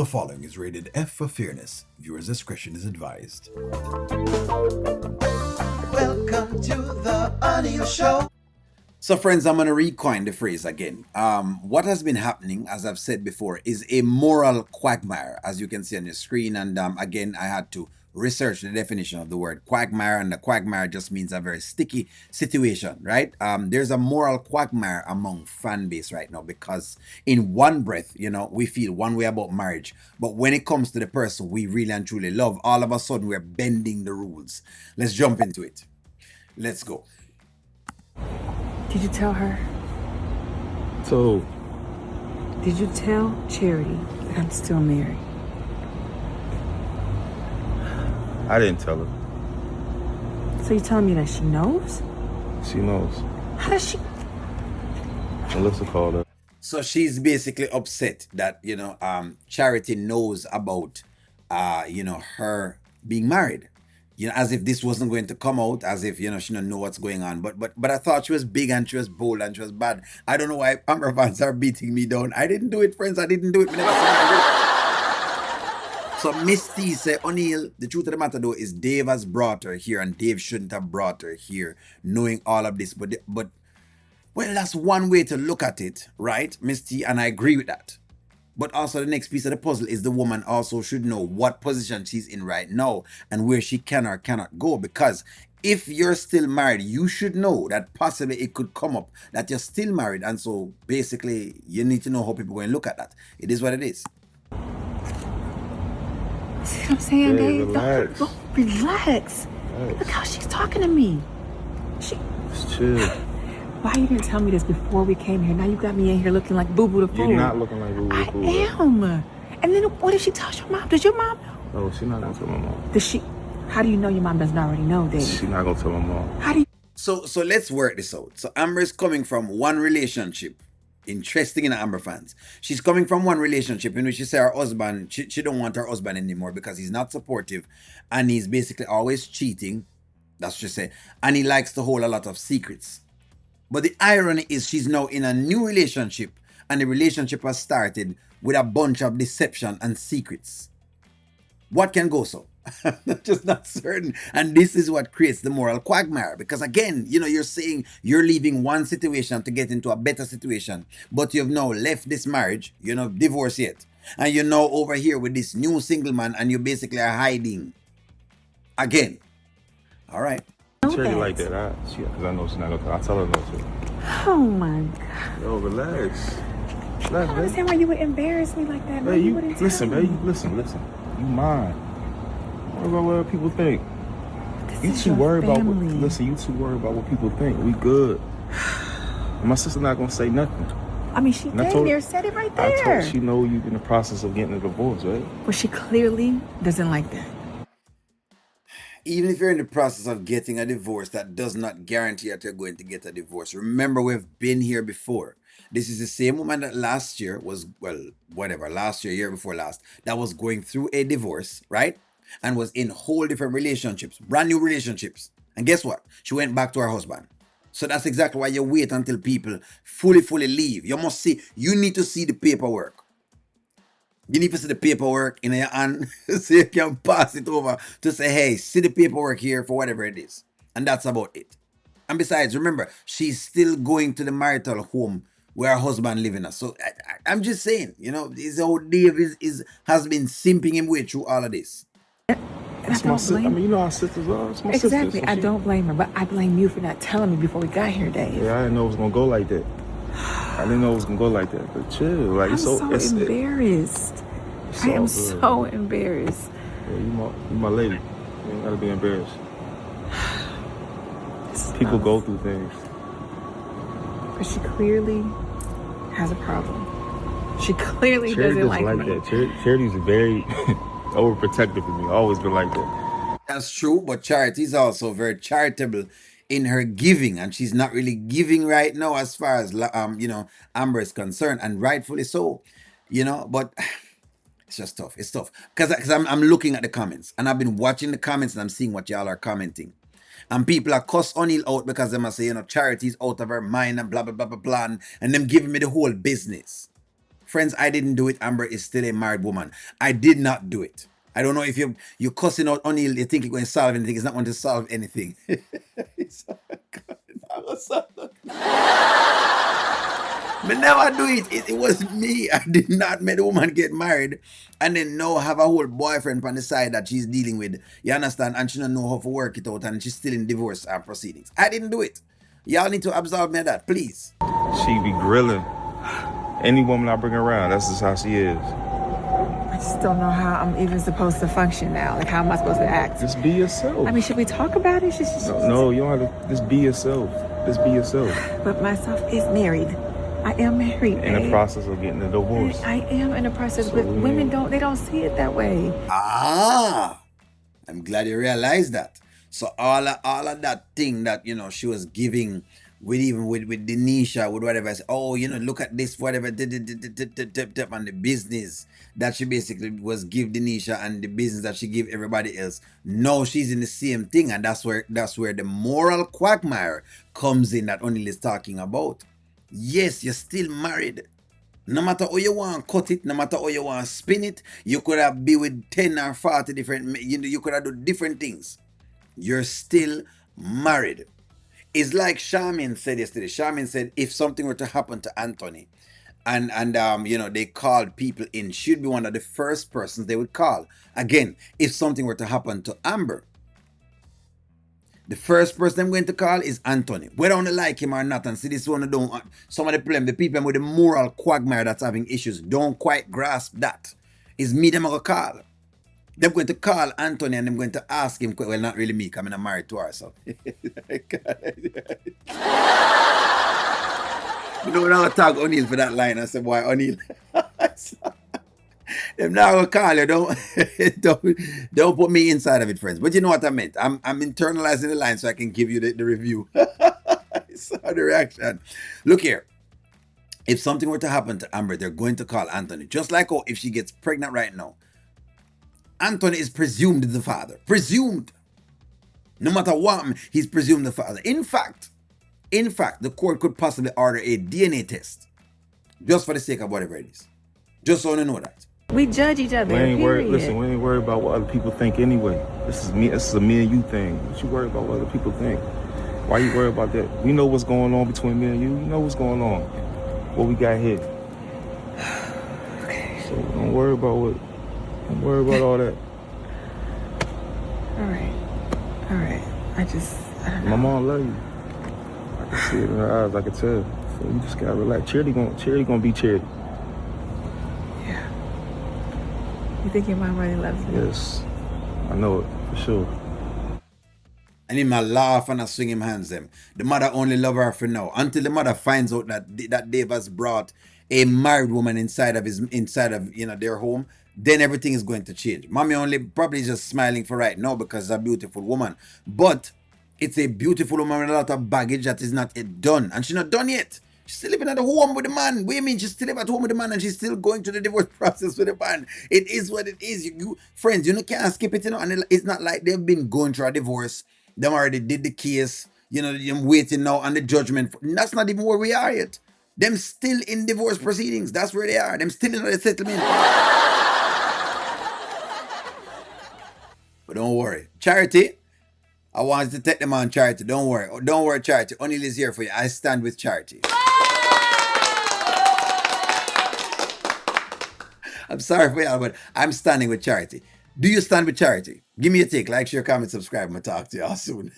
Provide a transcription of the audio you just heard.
The following is rated F for fairness. Viewers' discretion is advised. Welcome to the audio show. So, friends, I'm going to recoin the phrase again. What has been happening, as I've said before, is a moral quagmire, as you can see on your screen. And again, I had to research the definition of the word quagmire, and the quagmire just means a very sticky situation, right? There's a moral quagmire among fan base right now because, in one breath, we feel one way about marriage, but when it comes to the person we really and truly love, all of a sudden we're bending the rules. Let's jump into it. Let's go. Did you tell her? So, Did you tell Charity that I'm still married? I didn't tell her. So you're telling me that she knows? She knows. How does she? Melissa called her. So she's basically upset that Charity knows about her being married. As if this wasn't going to come out, as if she don't know what's going on. But I thought she was big and she was bold and she was bad. I don't know why Amber fans are beating me down. I didn't do it, friends. I didn't do it. So Miss T said, O'Neill, the truth of the matter though is Dave has brought her here and Dave shouldn't have brought her here knowing all of this. But well, that's one way to look at it, right, Miss T? And I agree with that. But also the next piece of the puzzle is the woman also should know what position she's in right now and where she can or cannot go. Because if you're still married, you should know that possibly it could come up that you're still married. And so basically you need to know how people are going to look at that. It is what it is. See what I'm saying, Hey, Dave? relax. Don't relax. Look how she's talking to me. Just chill. Why you didn't tell me this before we came here? Now you got me in here looking like Boo Boo the fool. You're not looking like Boo I Boo. am. And then what if she tells your mom? Does your mom know? No, she's not gonna tell my mom. Does she? How do you know your mom doesn't already know, Dave? She's not gonna tell my mom. How do you? So let's work this out. So Amber is coming from one relationship. Interesting in Amber fans. She's coming from one relationship in which she say her husband, she don't want her husband anymore because he's not supportive and he's basically always cheating. That's what she say. And he likes to hold a lot of secrets. But the irony is she's now in a new relationship and the relationship has started with a bunch of deception and secrets. What can go so? I'm just not certain. And this is what creates the moral quagmire. Because again, you're saying you're leaving one situation to get into a better situation, but you've now left this marriage, you're not divorced yet. And you're now over here with this new single man and you basically are hiding. Again. All right. Charity like that. Because I know she's not gonna tell. I tell her no too. Oh my God. Yo, relax. I don't understand why you would embarrass me like that. Babe, you wouldn't tell listen, me. babe. Listen. You mine. What about what people think? This You is too your worried about what? family. Listen, you too worried about what people think. We good. And my sister not gonna say nothing. I mean, she And I damn told- near said it right I there. told she know you in the process of getting a divorce, right? But she clearly doesn't like that. Even if you're in the process of getting a divorce, that does not guarantee that you're going to get a divorce. Remember, we've been here before. This is the same woman that last year, year before last, that was going through a divorce, right? And was in whole different relationships, brand new relationships. And guess what? She went back to her husband. So that's exactly why you wait until people fully leave. You need to see the paperwork. You need to see the paperwork in your hand so you can pass it over to say, hey, see the paperwork here for whatever it is. And that's about it. And besides, remember, she's still going to the marital home where her husband living at. So I'm just saying, this how Dave has been simping him way through all of this. That's my sister. I mean, you know how sisters are. It's my sister. Exactly. So I don't blame her, but I blame you for not telling me before we got here, Dave. Yeah, I didn't know it was gonna go like that. But chill. Like I'm it's so it's embarrassed. it's I am all good. so embarrassed. Yeah, you my lady. You ain't gotta be embarrassed. People go through things. But she clearly has a problem. She clearly Charity doesn't doesn't like like me. that. Charity's very overprotective for me. Always been like that. That's true, but Charity is also very charitable in her giving, and she's not really giving right now as far as Amber is concerned, and rightfully so. But it's just tough. It's tough because I'm looking at the comments, and I've been watching the comments, and I'm seeing what y'all are commenting. And people are cuss O'Neill out because they must say, Charity's out of her mind and blah, blah, blah, blah, blah. And them giving me the whole business. Friends, I didn't do it. Amber is still a married woman. I did not do it. I don't know if you're cussing out O'Neill, you think you're going to solve anything. It's not going to solve anything. It's not gonna solve nothing. But never do it. It was me. I did not make the woman get married and then now have a whole boyfriend on the side that she's dealing with. You understand? And she don't know how to work it out and she's still in divorce proceedings. I didn't do it. Y'all need to absolve me of that, please. She be grilling any woman I bring around. That's just how she is. I just don't know how I'm even supposed to function now. Like, how am I supposed to act? Just be yourself. I mean, should we talk about it? No, you don't have to. Just be yourself. Just be yourself. But myself is married. I am married. In the process of getting a divorce. I am in the process, So but women don't see it that way. I'm glad you realized that. So all of that thing that, you know, she was giving with Denisha, with whatever, oh, you know, look at this, whatever, and the business that she basically was give Denisha and the business that she give everybody else. No, she's in the same thing, and that's where the moral quagmire comes in that O'Neill is talking about. Yes, you're still married. No matter how you want to cut it, no matter how you want to spin it, you could have be with 10 or 40 different, you could have done different things. You're still married. It's like Charmaine said yesterday. Charmaine said if something were to happen to Anthony and you know, they called people in, she'd be one of the first persons they would call. Again, if something were to happen to Amber, the first person I'm going to call is Anthony. Whether I like him or not, and see this one don't, some of the problem, the people with the moral quagmire that's having issues don't quite grasp that. It's me them going to call. They're going to call Anthony and I'm going to ask him, well, not really me, because I'm not married to her, so. You know, when I tag O'Neill for that line, I said, boy, O'Neill. Them now gonna call you, don't put me inside of it, friends. But you know what I meant. I'm internalizing the line so I can give you the review. I saw the reaction. Look here. If something were to happen to Amber, they're going to call Anthony. Just like if she gets pregnant right now, Anthony is presumed the father. Presumed. No matter what, he's presumed the father. In fact, the court could possibly order a DNA test. Just for the sake of whatever it is. Just so you know that. We judge each other. We ain't worried. period. Listen, we ain't worried about what other people think anyway. This is a me and you thing. What you worried about what other people think? Why you worried about that? We know what's going on between me and you. You know what's going on. What we got here. Okay. So don't worry about all that. All right. I don't know. My mom love you. I can see it in her eyes. I can tell. So you just gotta relax. Charity gonna be charity. Yeah. You think your mom really loves me? Yes, I know it for sure. And him a laugh and a swing him hands them. The mother only love her for now. Until the mother finds out that Dave has brought a married woman inside of their home, then everything is going to change. Mommy only probably just smiling for right now because she's a beautiful woman. But it's a beautiful woman with a lot of baggage that is not yet done. And she's not done yet. She's still living at home with the man. What do you mean she's still living at home with the man and she's still going through the divorce process with the man? It is what it is. You friends, you can't skip it, and it's not like they've been going through a divorce. Them already did the case, them waiting now on the judgment. That's not even where we are yet. Them still in divorce proceedings. That's where they are. Them still in the settlement. But don't worry. Charity, I want you to take them on, Charity. Don't worry. Don't worry, Charity. O'Neill is here for you. I stand with Charity. I'm sorry for y'all, but I'm standing with Charity. Do you stand with Charity? Give me a take. Like, share, comment, subscribe. I'm going to talk to y'all soon.